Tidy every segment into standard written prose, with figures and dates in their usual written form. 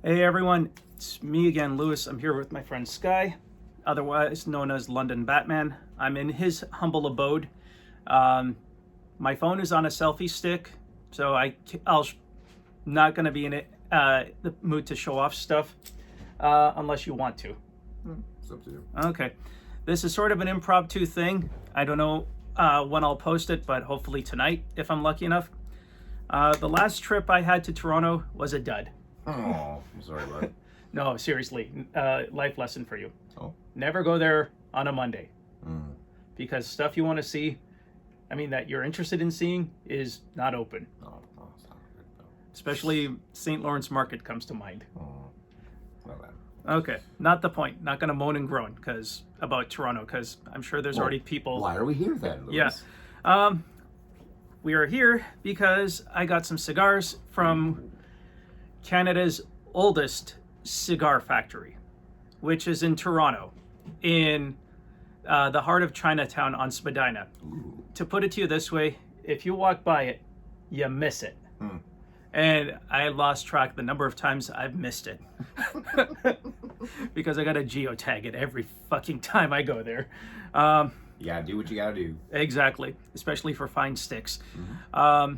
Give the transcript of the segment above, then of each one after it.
Hey everyone, it's me again, Lewis. I'm here with my friend Sky, otherwise known as London Batman. I'm in his humble abode. My phone is on a selfie stick, so I'll not going to be in the mood to show off stuff unless you want to. It's up to you. Okay, this is sort of an impromptu thing. I don't know when I'll post it, but hopefully tonight if I'm lucky enough. The last trip I had to Toronto was a dud. Oh, I'm sorry, bud. No, seriously, life lesson for you. Oh. Never go there on a Monday. Because stuff you want to see, that you're interested in seeing, is not open. No, it's not good. No. Especially St. Lawrence Market comes to mind. Oh, well then. Okay, not the point. Not going to moan and groan about Toronto, because I'm sure there's already people. Why are we here then, Louis? Yeah. We are here because I got some cigars from Canada's oldest cigar factory, which is in Toronto, in the heart of Chinatown on Spadina. Ooh. To put it to you this way, if you walk by it, you miss it. And I lost track the number of times I've missed it. Because I got to geotag it every fucking time I go there. You gotta do what you gotta do. Exactly, especially for fine sticks. The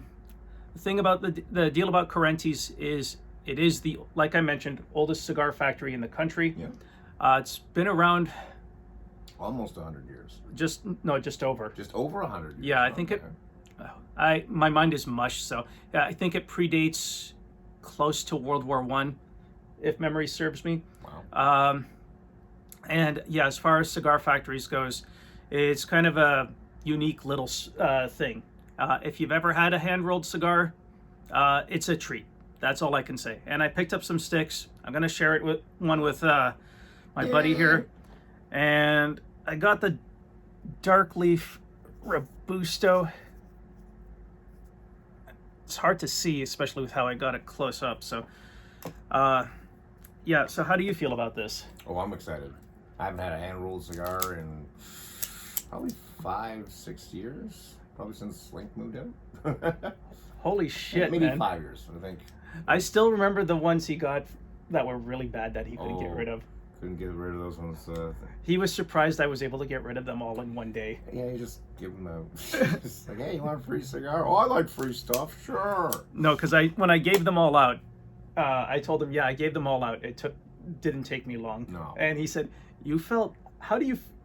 thing about the deal about Correnti's is it is the, like I mentioned, oldest cigar factory in the country. Yeah. It's been around Almost 100 years. just over. Just over 100 years. Yeah, I think it. My mind is mush, so yeah, I think it predates close to World War I, if memory serves me. Wow. And yeah, as far as cigar factories goes, it's kind of a unique little thing. If you've ever had a hand-rolled cigar, it's a treat. That's all I can say. And I picked up some sticks. I'm gonna share it with my buddy here, and I got the Dark Leaf Robusto. It's hard to see, especially with how I got it close up. So, yeah. So how do you feel about this? Oh, I'm excited. I haven't had a hand-rolled cigar in probably 5-6 years. Probably since Link moved out. Holy shit, Maybe man. 5 years, I think. I still remember the ones he got that were really bad that he couldn't get rid of. Couldn't get rid of those ones. He was surprised I was able to get rid of them all in one day. Yeah, you just give them a... Just like, hey, you want a free cigar? Oh, I like free stuff. Sure. No, because when I gave them all out, I told him, yeah, I gave them all out. Didn't take me long. No. And he said,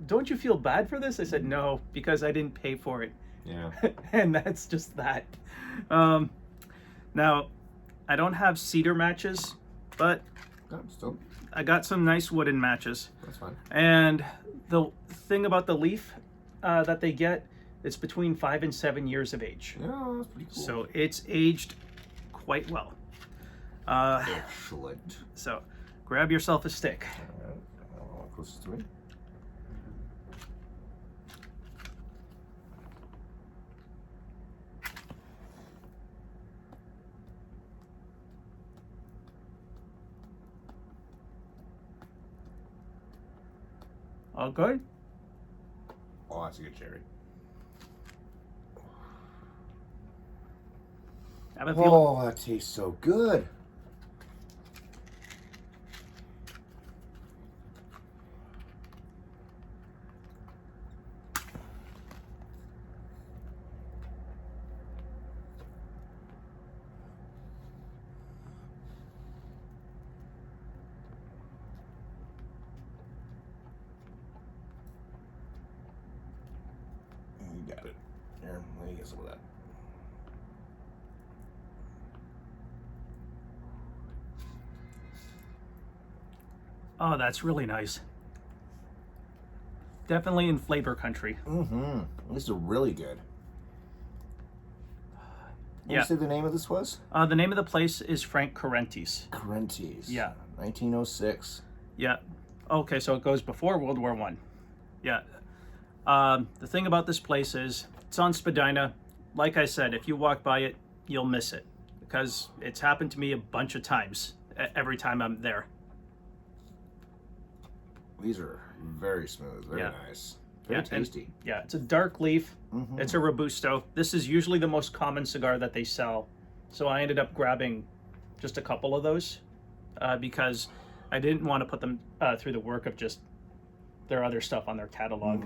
don't you feel bad for this? I said, no, because I didn't pay for it. Yeah. And that's just that. Now, I don't have cedar matches, but Still, I got some nice wooden matches. that's fine. And the thing about the leaf that they get, it's between 5 and 7 years of age. Yeah, that's pretty cool. So it's aged quite well. Excellent. So grab yourself a stick. All right. Closest to me. All good? Oh, that's a good cherry. Have a feel. Oh, that tastes so good. You got it. Here, let me get some of that. Oh, that's really nice. Definitely in flavor country. This is really good. What did you say the name of this was? The name of the place is Frank Correnti's. Correnti's. Yeah. 1906. Yeah. Okay, so it goes before World War I. Yeah. The thing about this place is it's on Spadina. Like I said, if you walk by it, you'll miss it because it's happened to me a bunch of times every time I'm there. These are very smooth, very nice. Very tasty. Yeah, it's a dark leaf. It's a Robusto. This is usually the most common cigar that they sell. So I ended up grabbing just a couple of those. because I didn't want to put them through the work of just their other stuff on their catalog.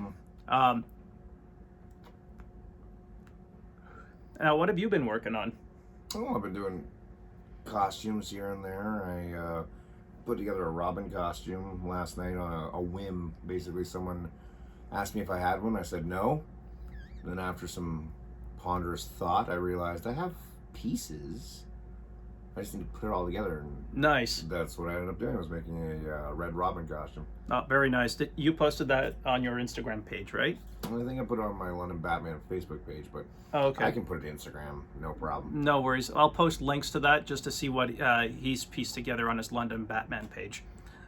Now, what have you been working on? Oh, I've been doing costumes here and there. I put together a Robin costume last night on a whim. Basically, someone asked me if I had one. I said no. Then after some ponderous thought, I realized I have pieces. I just need to put it all together. And Nice. that's what I ended up doing. I was making a Red Robin costume. Oh, very nice. You posted that on your Instagram page, right? I think I put it on my London Batman Facebook page, but Okay. I can put it to Instagram, no problem. No worries. I'll post links to that just to see what he's pieced together on his London Batman page.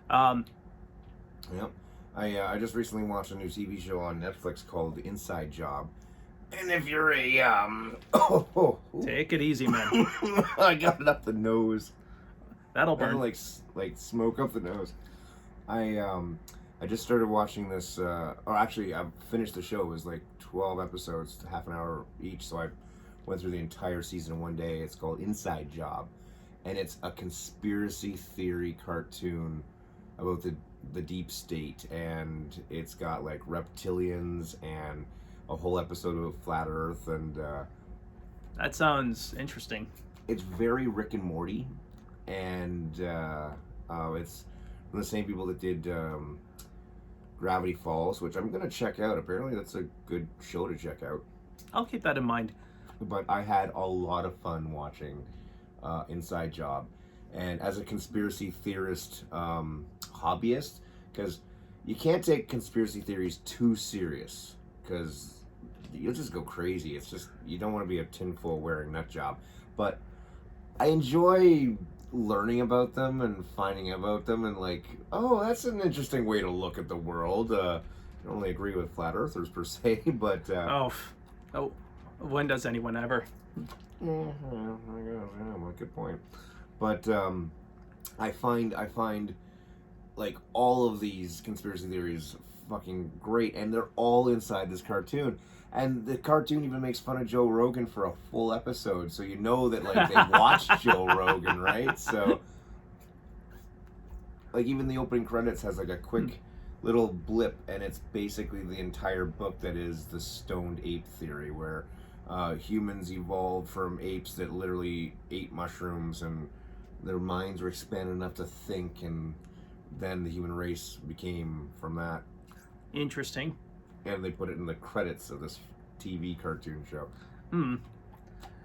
Yep. I just recently watched a new TV show on Netflix called Inside Job. And if you're a Take it easy, man. I got it up the nose. That'll I burn. like smoke up the nose. I just started watching this, or actually I've finished the show. It was like 12 episodes, half an hour each, so I went through the entire season in one day. It's called Inside Job, and it's a conspiracy theory cartoon about the deep state, and it's got like reptilians and a whole episode of Flat Earth, and That sounds interesting. it's very Rick and Morty, and it's from the same people that did Gravity Falls, which I'm gonna check out. Apparently, that's a good show to check out. I'll keep that in mind. But I had a lot of fun watching Inside Job, and as a conspiracy theorist hobbyist, because you can't take conspiracy theories too serious, because you'll just go crazy. It's just, you don't want to be a tinfoil wearing nut job. But I enjoy learning about them and finding about them, and like, oh, that's an interesting way to look at the world. I don't really agree with flat earthers per se, but Oh, when does anyone ever? yeah, I guess, yeah, good point. But I find like all of these conspiracy theories fucking great, and they're all inside this cartoon. And the cartoon even makes fun of Joe Rogan for a full episode, so you know that like they watched Joe Rogan, right? So like even the opening credits has like a quick little blip, and it's basically the entire book that is the stoned ape theory, where humans evolved from apes that literally ate mushrooms, and their minds were expanded enough to think, and then the human race became from that. Interesting. And they put it in the credits of this TV cartoon show. Hmm.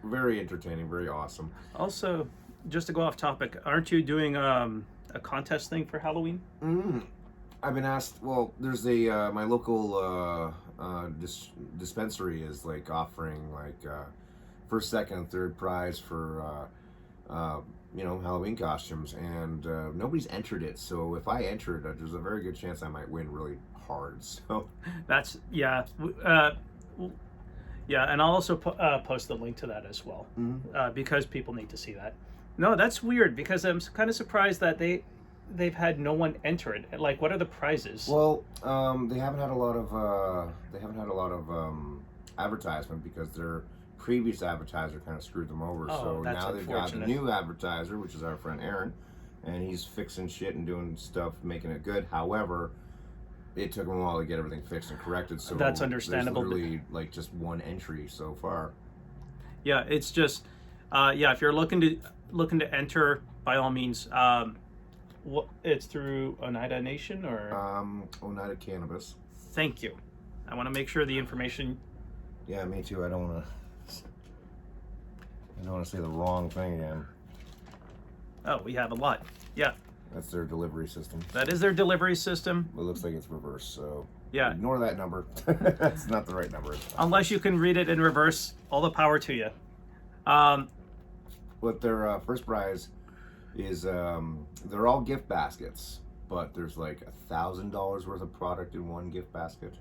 Very entertaining, very awesome. Also, just to go off topic, aren't you doing a contest thing for Halloween? I've been asked. Well, there's a my local dispensary is like offering like first, second, and third prize for Halloween costumes, and nobody's entered it. So if I enter it, there's a very good chance I might win really hard. So That's yeah, and I'll also post the link to that as well, because people need to see that. No, that's weird, because I'm kind of surprised that they've had no one enter it. Like, what are the prizes? Well, they haven't had a lot of advertisement, because their previous advertiser kind of screwed them over. Oh, So that's now they've got the unfortunate. new advertiser, which is our friend Aaron, and he's fixing shit and doing stuff, making it good. However, it took him a while to get everything fixed and corrected. So That's understandable. There's literally like just one entry so far. Yeah, it's just if you're looking to enter, by all means. It's through Oneida Nation or Oneida Cannabis. Thank you. I want to make sure the information. Yeah, me too. I don't want to say the wrong thing again. Oh, we have a lot. Yeah, That's their delivery system. that is their delivery system. It looks like it's reversed, so Yeah. ignore that number. That's not the right number. Unless you can read it in reverse, all the power to you. But their first prize is they're all gift baskets, but there's like $1,000 worth of product in one gift basket.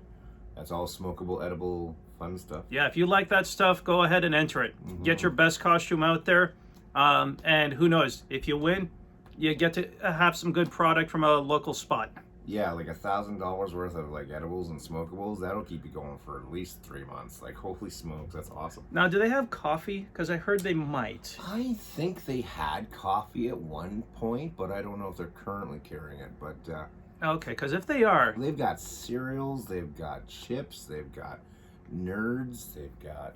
That's all smokable, edible, fun stuff. Yeah, if you like that stuff, go ahead and enter it. Get your best costume out there, and who knows, if you win, you get to have some good product from a local spot. Yeah, like $1,000 worth of like edibles and smokables. That'll keep you going for at least 3 months. Like, holy smokes, that's awesome. Now, do they have coffee? Because I heard they might. I think they had coffee at one point, but I don't know if they're currently carrying it. But Okay, because if they are, they've got cereals, they've got chips, they've got nerds, they've got.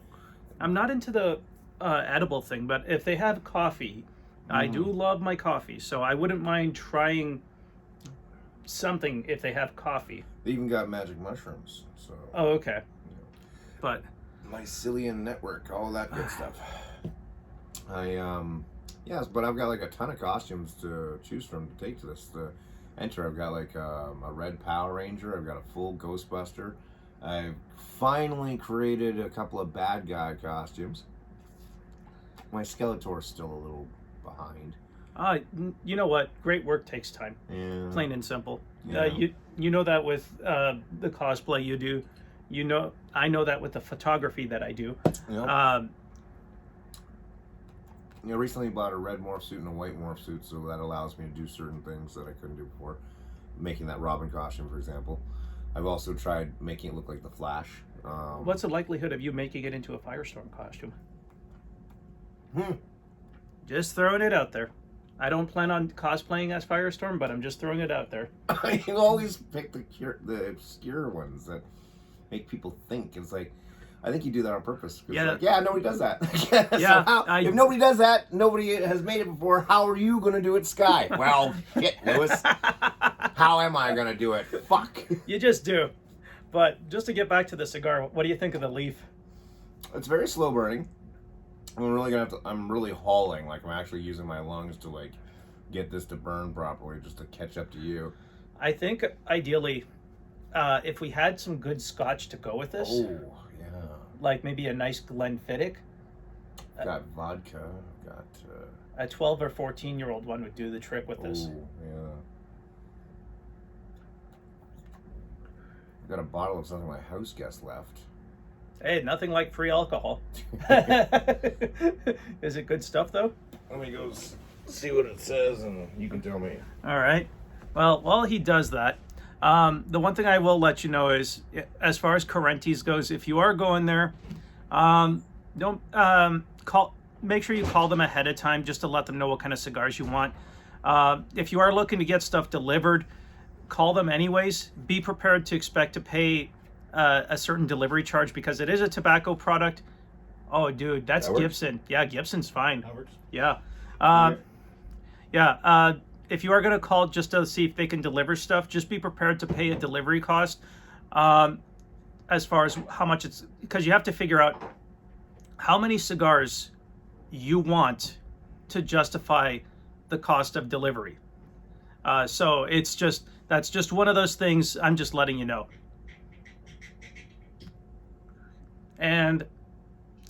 I'm not into the edible thing, but if they have coffee, I do love my coffee, so I wouldn't mind trying something if they have coffee. They even got magic mushrooms. So. Oh, okay. But mycelium network, all that good stuff. Yes, but I've got like a ton of costumes to choose from to take to this. To enter, I've got like a red Power Ranger. I've got a full Ghostbuster. I've finally created a couple of bad guy costumes. My Skeletor's still a little behind. you know what? Great work takes time. Yeah. Plain and simple. Yeah. You know that with the cosplay you do. You know, I know that with the photography that I do. Yep. Recently bought a red morph suit and a white morph suit, so that allows me to do certain things that I couldn't do before. Making that Robin costume, for example. I've also tried making it look like the Flash. What's the likelihood of you making it into a Firestorm costume? Just throwing it out there. I don't plan on cosplaying as Firestorm, but I'm just throwing it out there. You always pick the obscure ones that make people think. It's like, I think you do that on purpose. Yeah. Like, nobody does that. Yeah, So if nobody does that, nobody has made it before. How are you going to do it, Sky? Well, shit, Lewis. How am I going to do it? Fuck. You just do. But just to get back to the cigar, what do you think of the leaf? It's very slow burning. I'm really hauling. Like, I'm actually using my lungs to like get this to burn properly, just to catch up to you. I think ideally, if we had some good scotch to go with this. Oh, yeah. Like maybe a nice Glenfiddich. Got vodka. Got a 12 or 14-year-old one would do the trick with this. Oh, yeah. Got a bottle of something my house guest left. Hey, nothing like free alcohol. Is it good stuff though? Let me go see what it says, and you can tell me. All right. Well, while he does that, the one thing I will let you know is, as far as Correnti's goes, if you are going there, don't call. Make sure you call them ahead of time just to let them know what kind of cigars you want. If you are looking to get stuff delivered, call them anyways. Be prepared to expect to pay a certain delivery charge because it is a tobacco product. Oh, dude, that's Gibson. Yeah, Gibson's fine. That works. Yeah. If you are going to call just to see if they can deliver stuff, just be prepared to pay a delivery cost as far as how much it's... Because you have to figure out how many cigars you want to justify the cost of delivery. So that's just one of those things. I'm just letting you know. And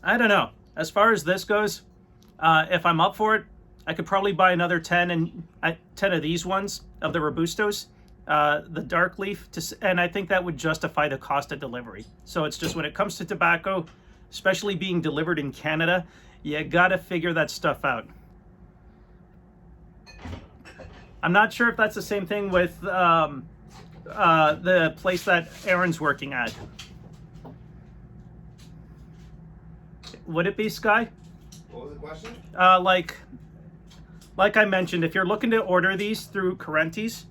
I don't know. As far as this goes, if I'm up for it, I could probably buy another 10 of these ones of the Robustos, the dark leaf, and I think that would justify the cost of delivery. So it's just when it comes to tobacco, especially being delivered in Canada, you gotta figure that stuff out. I'm not sure if that's the same thing with the place that Aaron's working at. Would it be, Sky? What was the question? Like I mentioned, if you're looking to order these through Correnti's,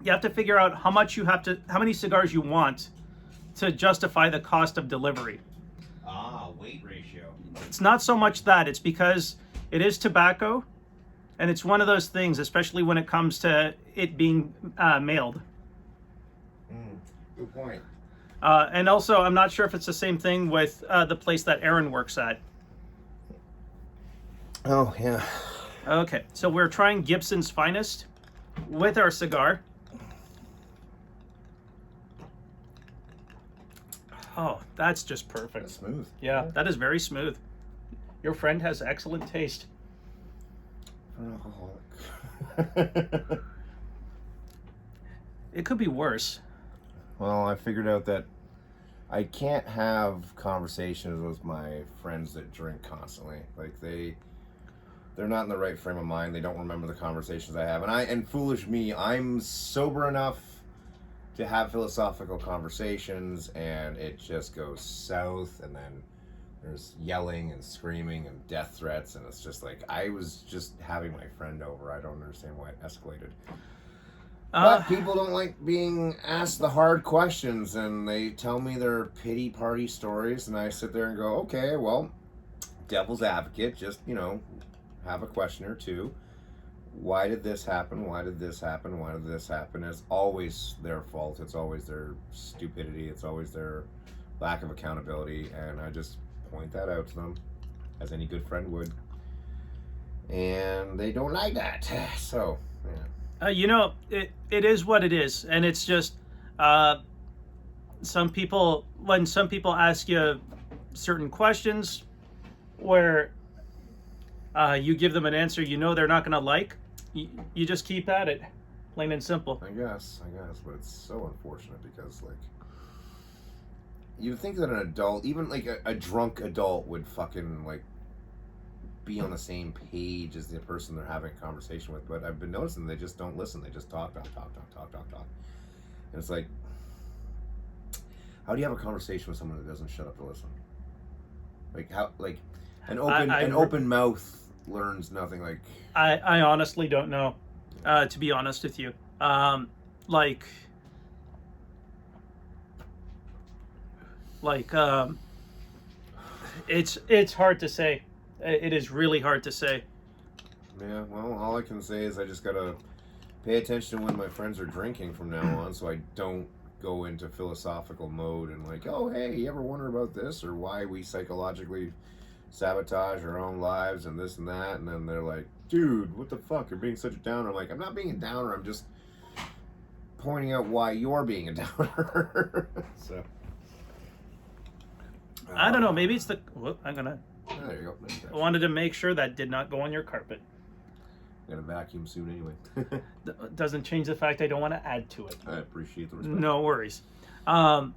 you have to figure out how many cigars you want to justify the cost of delivery. Weight ratio. It's not so much that, it's because it is tobacco, and it's one of those things, especially when it comes to it being mailed. Good point. And also, I'm not sure if it's the same thing with the place that Aaron works at. Oh, yeah. Okay, so we're trying Gibson's Finest with our cigar. Oh, that's just perfect. That's smooth. Yeah, that is very smooth. Your friend has excellent taste. It could be worse. Well, I figured out that I can't have conversations with my friends that drink constantly. Like, they're not in the right frame of mind. They don't remember the conversations I have. And foolish me, I'm sober enough to have philosophical conversations, and it just goes south, and then there's yelling and screaming and death threats, and it's just like, I was just having my friend over. I don't understand why it escalated. But people don't like being asked the hard questions, and they tell me their pity party stories, and I sit there and go, okay, well, devil's advocate, just, have a question or two. Why did this happen? Why did this happen? Why did this happen? It's always their fault. It's always their stupidity. It's always their lack of accountability, and I just point that out to them, as any good friend would. And they don't like that. So, yeah. It is what it is, and it's just when some people ask you certain questions where you give them an answer they're not going to like, you just keep at it, plain and simple. I guess, but it's so unfortunate because, like, you'd think that an adult, even like a drunk adult, would fucking like be on the same page as the person they're having a conversation with, but I've been noticing they just don't listen. They just talk. And it's like, how do you have a conversation with someone that doesn't shut up to listen? Like, how, like, an open mouth learns nothing. Like, I honestly don't know, to be honest with you. It's hard to say. It is really hard to say. Yeah, well, all I can say is I just gotta pay attention when my friends are drinking from now on, so I don't go into philosophical mode and like, oh, hey, you ever wonder about this, or why we psychologically sabotage our own lives and this and that? And then they're like, dude, what the fuck, you're being such a downer. I'm like, I'm not being a downer, I'm just pointing out why you're being a downer. So I don't know, maybe it's the I'm gonna oh, there you go. I wanted to make sure that did not go on your carpet. Got a vacuum soon anyway. Doesn't change the fact I don't want to add to it. I appreciate the respect. No worries. No,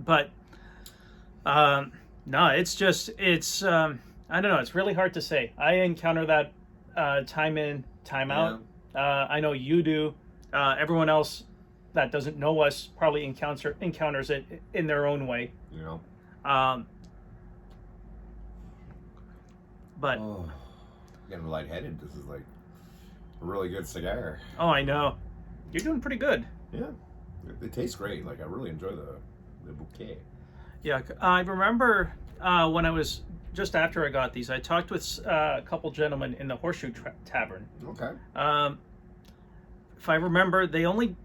it's just, I don't know, it's really hard to say. I encounter that time in, time out. Yeah. I know you do. Everyone else that doesn't know us probably encounters it in their own way. Yeah. But getting lightheaded. This is like a really good cigar. Oh, I know. You're doing pretty good. Yeah, it tastes great. Like, I really enjoy the bouquet. Yeah, I remember when I was just after I got these, I talked with a couple gentlemen in the Horseshoe Tavern. Okay. If I remember, they don't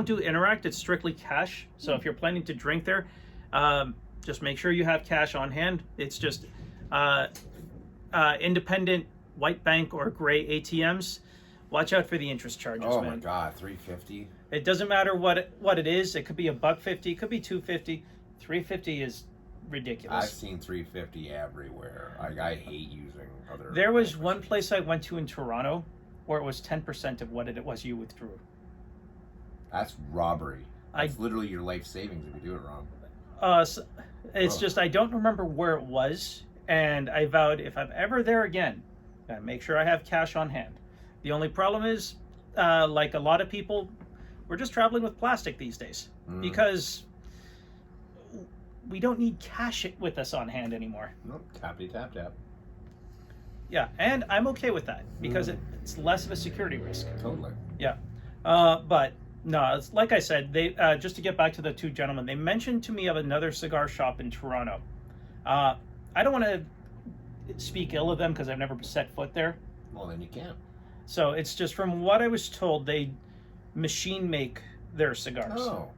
do interact. It's strictly cash. So if you're planning to drink there, just make sure you have cash on hand. It's just independent white bank or gray ATMs. Watch out for the interest charges. Oh, man. My God, $3.50. It doesn't matter what it is. It could be $1.50. It could be $2.50. $3.50 is ridiculous. I've seen $3.50 everywhere. I hate using other. There was one place I went to in Toronto where it was 10% of what it was you withdrew. That's robbery. That's literally your life savings if you do it wrong. It's just I don't remember where it was, and I vowed if I'm ever there again, I gotta make sure I have cash on hand. The only problem is, like a lot of people, we're just traveling with plastic these days because we don't need cash with us on hand anymore. Nope, tappity tap tap. Yeah, and I'm okay with that because it's less of a security risk. Totally. Yeah, but no, it's, like I said, they just to get back to the two gentlemen, they mentioned to me of another cigar shop in Toronto. I don't want to speak ill of them because I've never set foot there. Well, then you can't. So it's just from what I was told, they machine make their cigars. Oh.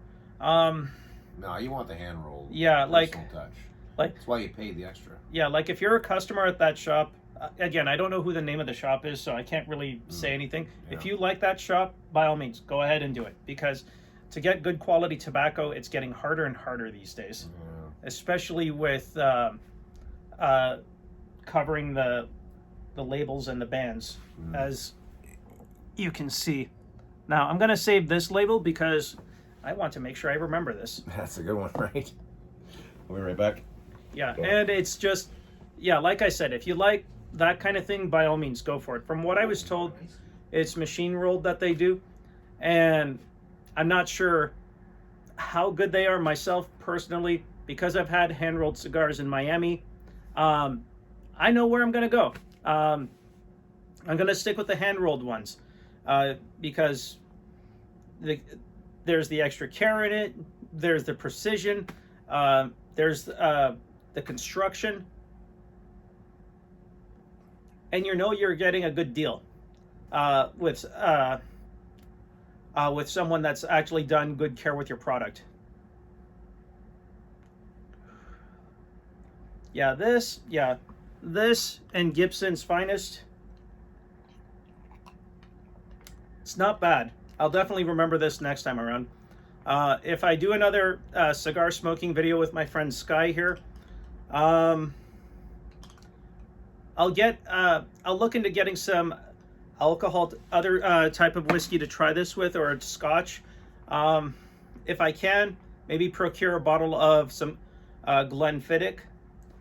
No, you want the hand rolled. Yeah, like touch. Like that's why you paid the extra. Yeah, like if you're a customer at that shop, again, I don't know who the name of the shop is, so I can't really say anything. Yeah. If you like that shop, by all means, go ahead and do it because to get good quality tobacco, it's getting harder and harder these days, especially with covering the labels and the bands, as you can see. Now, I'm going to save this label because I want to make sure I remember this. That's a good one, right? I'll be right back. Yeah, and it's just, yeah, like I said, if you like that kind of thing, by all means, go for it. From what I was told, it's machine rolled that they do, and I'm not sure how good they are myself personally, because I've had hand rolled cigars in Miami. I know where I'm going to go. I'm going to stick with the hand rolled ones because there's the extra care in it, there's the precision, there's the construction, and you know you're getting a good deal with someone that's actually done good care with your product. This and Gibson's Finest, it's not bad. I'll definitely remember this next time around. If I do another cigar smoking video with my friend Sky here, I'll look into getting some alcohol, other type of whiskey to try this with, or a scotch. If I can, maybe procure a bottle of some Glenfiddich,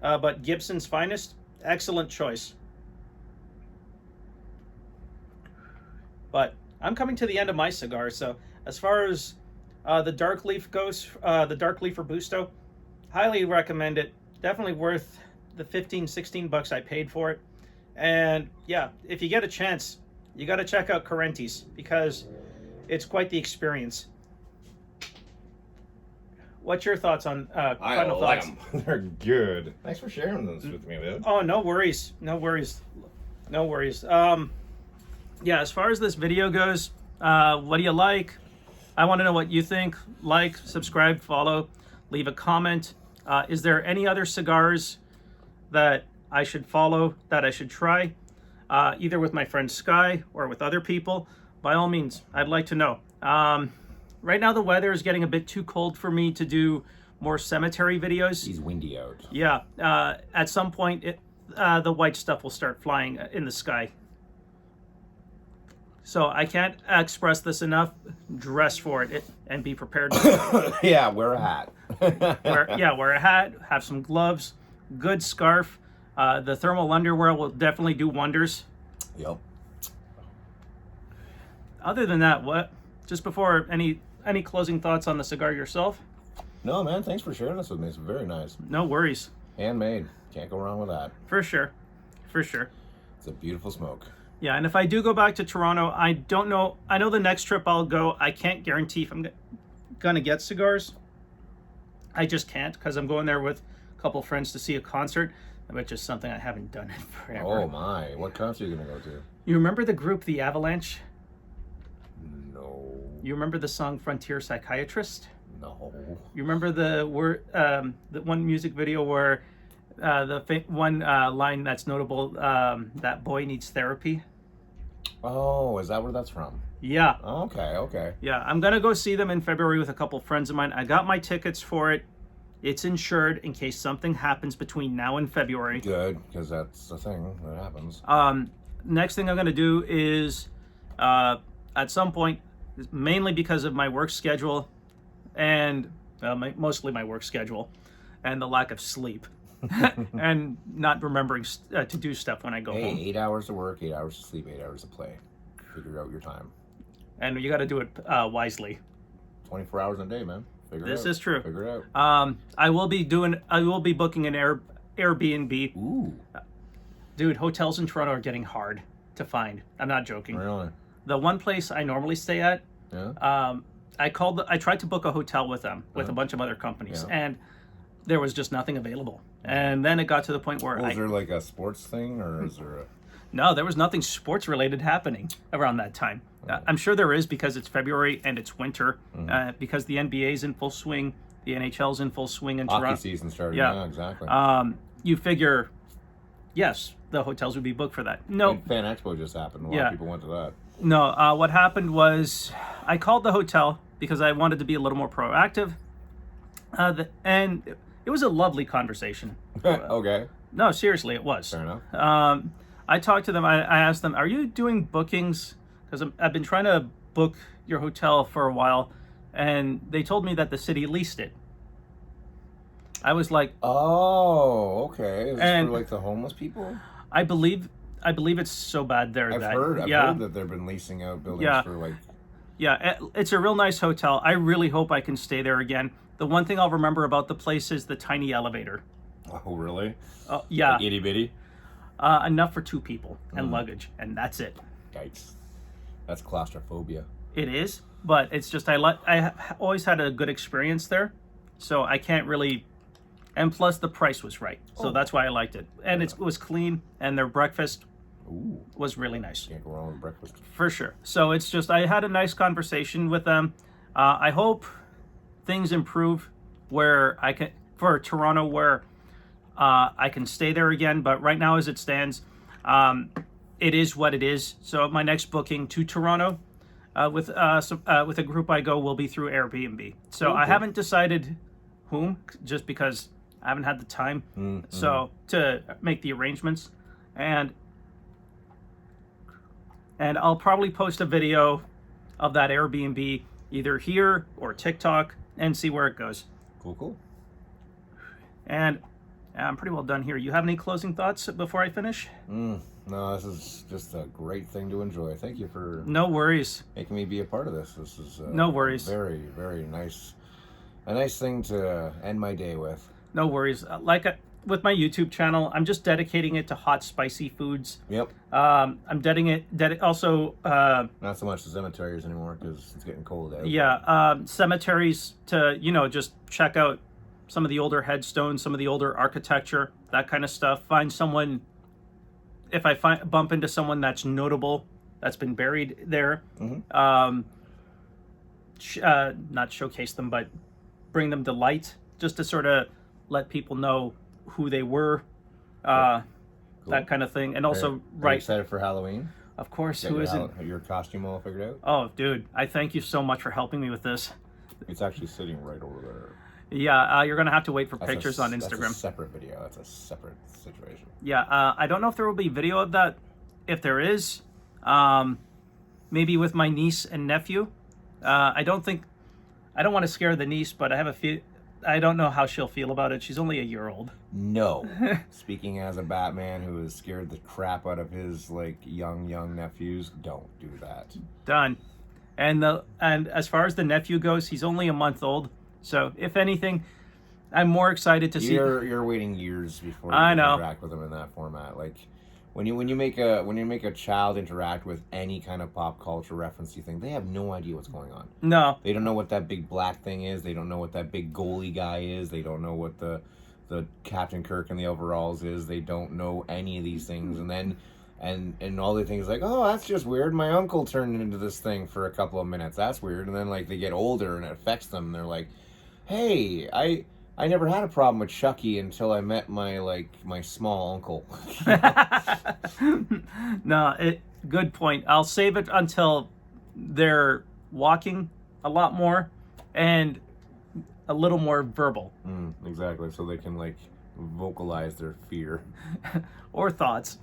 but Gibson's Finest, excellent choice. But I'm coming to the end of my cigar, so as far as the dark leaf goes, the dark leaf Robusto, highly recommend it. Definitely worth the 15-16 bucks I paid for it. And yeah, if you get a chance, you got to check out Correnti's, because it's quite the experience. What's your thoughts on final like thoughts? them. They're good. Thanks for sharing this with me, dude. Oh, no worries. No worries. No worries. Yeah, as far as this video goes, what do you like? I want to know what you think. Like, subscribe, follow, leave a comment. Is there any other cigars that I should follow, that I should try? Either with my friend Sky or with other people. By all means, I'd like to know. Right now the weather is getting a bit too cold for me to do more cemetery videos. He's windy out. Yeah, at some point the white stuff will start flying in the sky. So I can't express this enough. Dress for it and be prepared. Yeah, wear a hat. Wear a hat, have some gloves, good scarf. The thermal underwear will definitely do wonders. Yep. Other than that, what? Just before, any closing thoughts on the cigar yourself? No, man, thanks for sharing this with me. It's very nice. No worries. Handmade. Can't go wrong with that. For sure. For sure. It's a beautiful smoke. Yeah, and if I do go back to Toronto, I don't know. I know the next trip I'll go, I can't guarantee if I'm going to get cigars. I just can't, because I'm going there with a couple friends to see a concert, which is something I haven't done in forever. Oh, my. What concert are you going to go to? You remember the group The Avalanche? No. You remember the song Frontier Psychiatrist? No. You remember the one music video where one line that's notable, that boy needs therapy? Oh, is that where that's from? Yeah. Okay, okay. Yeah, I'm going to go see them in February with a couple friends of mine. I got my tickets for it. It's insured in case something happens between now and February. Good, because that's the thing that happens. Next thing I'm going to do is, at some point, mainly because of my work schedule, and mostly my work schedule, and the lack of sleep, and not remembering to do stuff when I go home. 8 hours to work, 8 hours to sleep, 8 hours to play. Figure out your time. And you got to do it wisely. 24 hours a day, man. Figure it out. This is true. Figure it out. I will be booking an Airbnb. Ooh. Dude, hotels in Toronto are getting hard to find. I'm not joking. Really? The one place I normally stay at, Yeah. I tried to book a hotel with them, with a bunch of other companies, and there was just nothing available. And then it got to the point where Is there like a sports thing, or is there a... No, there was nothing sports related happening around that time. I'm sure there is, because it's February and it's winter, because the NBA's in full swing, the NHL's in full swing in Toronto. Hockey season started. Yeah, exactly. You figure, yes, the hotels would be booked for that. No. Fan Expo just happened. A lot of people went to that. No, what happened was I called the hotel because I wanted to be a little more proactive, and it was a lovely conversation. Okay. No, seriously, it was. Fair enough. I talked to them. I asked them, are you doing bookings? Because I've been trying to book your hotel for a while, and they told me that the city leased it. I was like, oh, okay. Is this And- for like the homeless people? I believe it's so bad there. I've that, heard yeah, that they've been leasing out buildings Yeah. for like. yeah, it's a real nice hotel. I really hope I can stay there again. The one thing I'll remember about the place is the tiny elevator. Oh, really? Yeah, Like itty bitty. enough for 2 people and luggage, and that's it. Yikes. That's claustrophobia. It is, but it's just always had a good experience there, so I can't really. And plus, the price was right, so that's why I liked it. And it was clean, and their breakfast Ooh, was really nice. can't go wrong with breakfast. For sure. So it's just, I had a nice conversation with them. I hope things improve where I can, for Toronto, where I can stay there again. But right now, as it stands, it is what it is. So my next booking to Toronto with a group I go will be through Airbnb. So I haven't decided whom, just because I haven't had the time. So to make the arrangements, and I'll probably post a video of that Airbnb either here or TikTok and see where it goes. Cool. And I'm pretty well done here. You have any closing thoughts before I finish? No, this is just a great thing to enjoy. Thank you for No worries. making me be a part of this. This is No worries. Very, very nice. A nice thing to end my day with. No worries. With my YouTube channel, I'm just dedicating it to hot, spicy foods. Yep. I'm also Not so much the cemeteries anymore because it's getting cold out. yeah, cemeteries to, just check out some of the older headstones, some of the older architecture, that kind of stuff. Find someone, if I bump into someone that's notable, that's been buried there, not showcase them, but bring them to light, just to sort of let people know who they were, Cool. that kind of thing. And also, Are you excited for Halloween? of course, Got who your isn't? your costume all figured out? Oh, dude, I thank you so much for helping me with this. It's actually sitting right over there. Yeah, you're gonna have to wait for That's pictures a, on That's Instagram. a separate video. That's a separate situation. Yeah, I don't know if there will be video of that. If there is, maybe with my niece and nephew. I don't want to scare the niece, but I don't know how she'll feel about it. She's only a year old. No. Speaking as a Batman who has scared the crap out of his young nephews, don't do that. Done. And as far as the nephew goes, he's only a month old. So if anything, I'm more excited to see. You're waiting years before you I can know. interact with them in that format. Like when you make a child interact with any kind of pop culture referencey thing, they have no idea what's going on. No. They don't know what that big black thing is. They don't know what that big goalie guy is. They don't know what the Captain Kirk in the overalls is. They don't know any of these things. And then and all they think is like, oh, that's just weird. My uncle turned into this thing for a couple of minutes. That's weird. And then they get older and it affects them. And they're like, hey, I never had a problem with Chucky until I met my small uncle. No, good point. I'll save it until they're walking a lot more and a little more verbal. Exactly, so they can vocalize their fear. Or thoughts.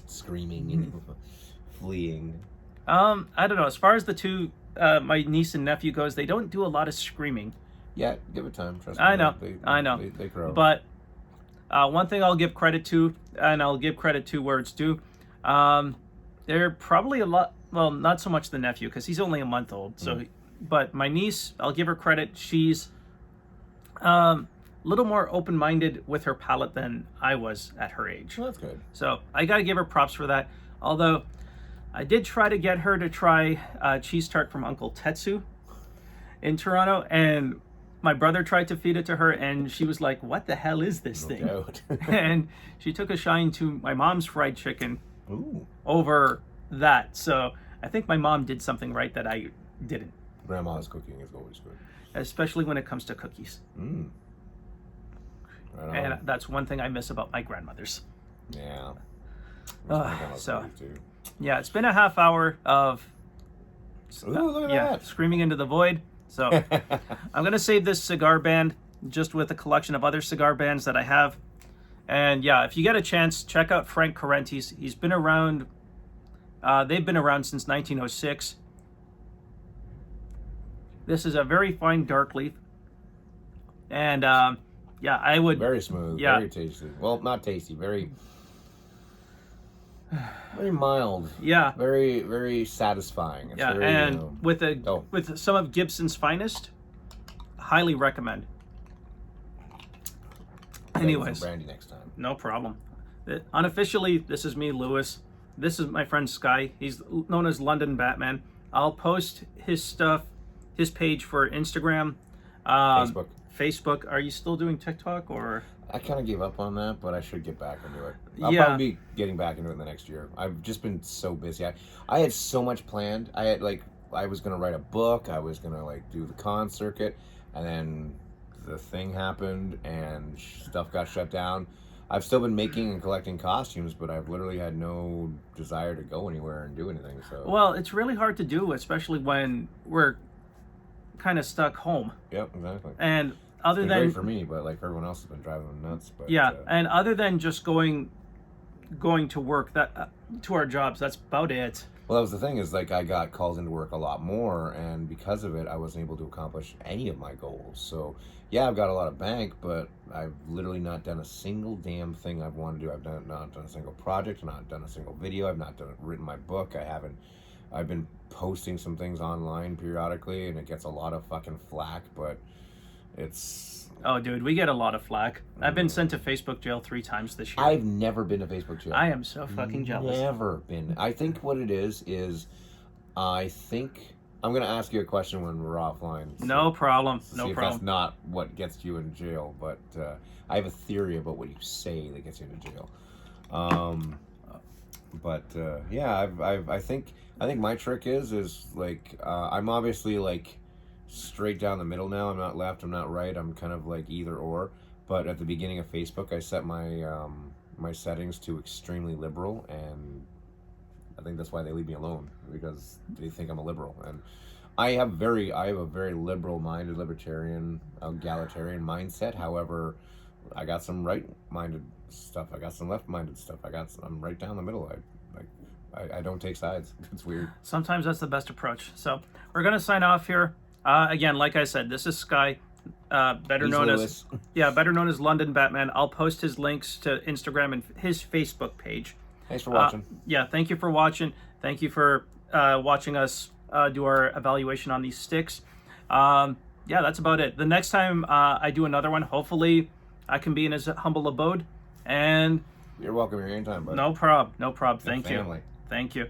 Screaming and fleeing. I don't know. As far as the two, my niece and nephew goes, they don't do a lot of screaming. Yeah, give it time. Trust me. I know. They grow. But one thing I'll give credit to, and I'll give credit to where it's due, they're probably a lot. Well, not so much the nephew because he's only a month old. So, but my niece, I'll give her credit. She's a little more open-minded with her palate than I was at her age. Well, that's good. So I gotta give her props for that. Although I did try to get her to try cheese tart from Uncle Tetsu in Toronto, and my brother tried to feed it to her, and she was like, what the hell is this thing? Doubt. And she took a shine to my mom's fried chicken Ooh. over that. So I think my mom did something right that I didn't, Grandma's cooking is always good. especially when it comes to cookies. Right on. And that's one thing I miss about my grandmothers. Yeah. So, yeah, it's been a half hour of Ooh, look at that. screaming into the void. So I'm going to save this cigar band just with a collection of other cigar bands that I have. And yeah, if you get a chance, check out Frank Correnti's. He's been around, they've been around since 1906. This is a very fine dark leaf. And yeah, I would... Very smooth, Yeah. very tasty. Well, not tasty, very very mild. Yeah. Very, very satisfying. It's Yeah, very, and with some of Gibson's finest, highly recommend. Anyways, some brandy next time. no problem. Unofficially, this is me, Lewis. This is my friend Sky. He's known as London Batman. I'll post his stuff, his page for Instagram, Facebook. Facebook. Are you still doing TikTok or? I kind of gave up on that, but I should get back into it. I'll Yeah. probably be getting back into it in the next year. I've just been so busy. I had so much planned. I was gonna write a book. I was gonna do the con circuit, and then the thing happened and stuff got shut down. I've still been making and collecting costumes, but I've literally had no desire to go anywhere and do anything. So Well, it's really hard to do, especially when we're kind of stuck home. Yep, exactly. And other It's been than great for me, but everyone else has been driving them nuts. But yeah, and other than just going to work, to our jobs, that's about it. well, that was the thing is I got calls into work a lot more, and because of it, I wasn't able to accomplish any of my goals. So yeah, I've got a lot of bank, but I've literally not done a single damn thing I've wanted to do. I've not done a single project, I've not done a single video, I've not written my book. I've been posting some things online periodically, and it gets a lot of fucking flack, but it's... Oh, dude, we get a lot of flack. I've been sent to Facebook jail 3 times this year. I've never been to Facebook jail. I am so fucking jealous. Never been. I think what it is I think I'm gonna ask you a question when we're offline. No problem. See No if problem. that's not what gets you in jail, but I have a theory about what you say that gets you into jail. Yeah, I think my trick is I'm obviously straight down the middle now. I'm not left, I'm not right. I'm kind of either or. But at the beginning of Facebook, I set my my settings to extremely liberal, and I think that's why they leave me alone, because they think I'm a liberal. And I have a very liberal-minded, libertarian, egalitarian mindset. However, I got some right-minded stuff. I got some left-minded stuff. I'm right down the middle. I don't take sides. It's weird. Sometimes that's the best approach. So we're gonna sign off here. Again, like I said, this is Sky, better known as London Batman. I'll post his links to Instagram and his Facebook page. Thanks for watching. Yeah, thank you for watching. Thank you for watching us do our evaluation on these sticks. Yeah, that's about it. The next time I do another one, hopefully I can be in his humble abode. And you're welcome here anytime, bud. No problem. Thank you.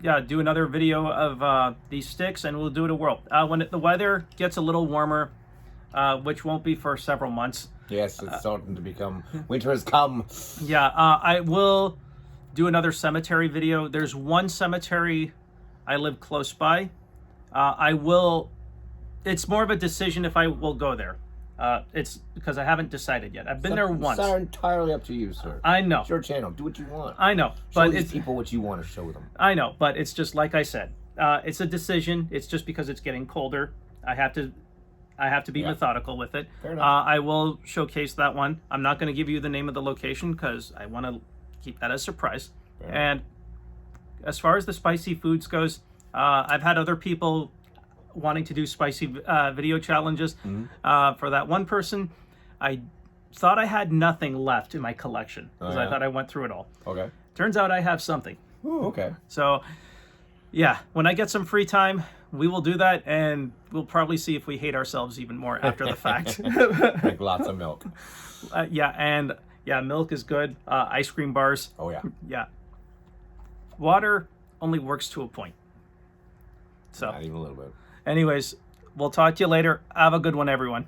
Yeah, do another video of these sticks, and we'll do it a whirl. When the weather gets a little warmer, which won't be for several months. Yes, it's starting to become... Winter has come. Yeah, I will do another cemetery video. There's one cemetery I live close by. It's more of a decision if I will go there. It's because I haven't decided yet. I've been there once. It's entirely up to you, sir. I know. It's your channel. Do what you want. I know. Show these people what you want to show them. I know, but it's just like I said. It's a decision. It's just because it's getting colder. I have to be methodical with it. Fair enough. I will showcase that one. I'm not going to give you the name of the location because I want to keep that as a surprise. Fair and as far as the spicy foods goes, I've had other people wanting to do spicy video challenges. For that one person, I thought I had nothing left in my collection because I thought I went through it all. Okay. Turns out I have something. Ooh, okay. So, yeah, when I get some free time, we will do that, and we'll probably see if we hate ourselves even more after the fact. Drink lots of milk. Milk is good. Ice cream bars. Oh, yeah. Yeah. Water only works to a point. So, not even a little bit. Anyways, we'll talk to you later. Have a good one, everyone.